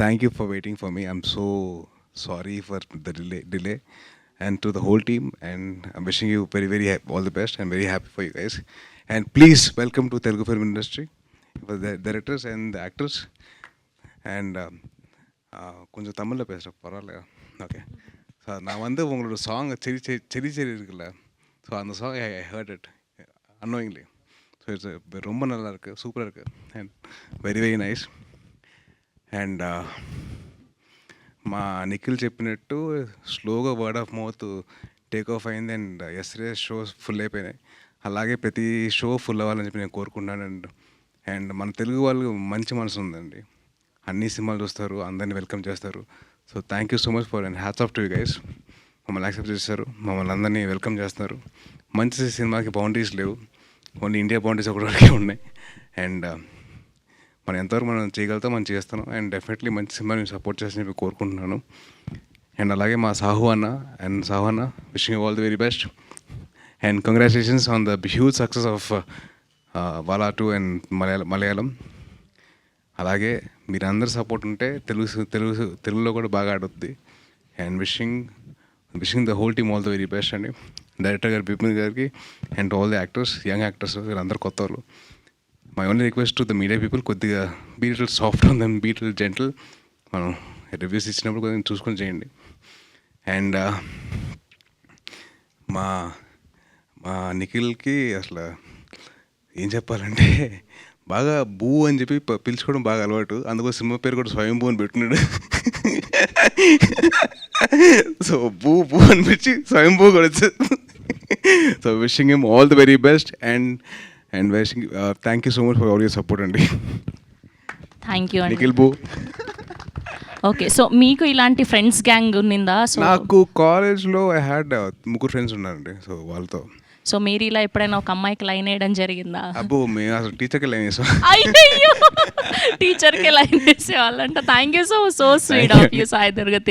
Thank you for waiting for me. I'm so sorry for the delay, and to the whole team. And I'm wishing you very all the best. I'm very happy for you guys. And please welcome to Telugu film industry, for the directors and the actors. And கொஞ்சம் தமிழில் பேசுகிறேன் பரவாயில்ல. Okay so நான் வந்து உங்களோட song செரி இருக்குல்ல, so அந்த song I heard it annoyingly. So it's ரொம்ப நல்லா இருக்குது, சூப்பராக இருக்குது, அண்ட் வெரி నైస్. అండ్ మా నిఖిల్ చెప్పినట్టు స్లోగా word of mouth take off అయింది. అండ్ ఎస్టర్డే షోస్ ఫుల్ అయిపోయినాయి. అలాగే ప్రతి షో ఫుల్ అవ్వాలని చెప్పి నేను కోరుకుంటున్నాను. అండ్ మన తెలుగు వాళ్ళు మంచి మనసు ఉందండి, అన్ని సినిమాలు చూస్తారు, అందరినీ వెల్కమ్ చేస్తారు. So thank you so much for and hats off to you guys. మమ్మల్ని యాక్సెప్ట్ చేస్తారు, మమ్మల్ని అందరినీ వెల్కమ్ చేస్తున్నారు. మంచి సినిమాకి బౌండరీస్ లేవు, ఓన్లీ ఇండియా బౌండరీస్ ఒకటి వరకే ఉన్నాయి. అండ్ మనం ఎంతవరకు మనం చేయగలుగుతాం మనం చేస్తాను. అండ్ డెఫినెట్లీ మంచి సినిమాని సపోర్ట్ చేసి చెప్పి కోరుకుంటున్నాను. అండ్ అలాగే మా సాహు అన్న wishing you all the very best. And congratulations on the huge success of Vaazha 2 and Malayalam. అలాగే మీరందరూ సపోర్ట్ ఉంటే తెలుగులో కూడా బాగా ఆడుద్ది. And wishing the whole team all the very best అండి. డైరెక్టర్ గారు బిపిన్ గారికి and all the actors, young actors, వీళ్ళందరూ కొత్త వాళ్ళు. My only request to the media people, కొద్దిగా be little soft on them, be little gentle. మనం reviews ఇచ్చినప్పుడు కొద్దిగా చూసుకొని చేయండి. అండ్ మా నిఖిల్కి అసలు ఏం చెప్పాలంటే బాగా బూ అని చెప్పి పిలుచుకోవడం బాగా అలవాటు. అందుకో సినిమా పేరు కూడా స్వయంభూ అని పెట్టినాడు. సో బూ అనిపించి స్వయంభూ కూడా వచ్చేది. So wishing him all the very best. And wishing thank you so much for all your support అండి. థ్యాంక్ యూ అండి. నిఖిల్ బూ. ఓకే, సో మీకు ఇలాంటి ఫ్రెండ్స్ గ్యాంగ్ ఉన్నిందా? సో నాకు కాలేజ్లో ఐ హ్యాడ్ 3 ఫ్రెండ్స్ ఉన్నారండి. సో వాళ్ళతో సో మీరు ఇలా ఎప్పుడైనా ఒక అమ్మాయికి లైన్ వేయడం జరిగిందా? అబ్బో మేము అసలు టీచర్కి లైన్ వేసాం. అయ్యో, టీచర్కి లైన్ వేసేవాళ్ళంట. Thank you so sweet of you Sai Durga Tej.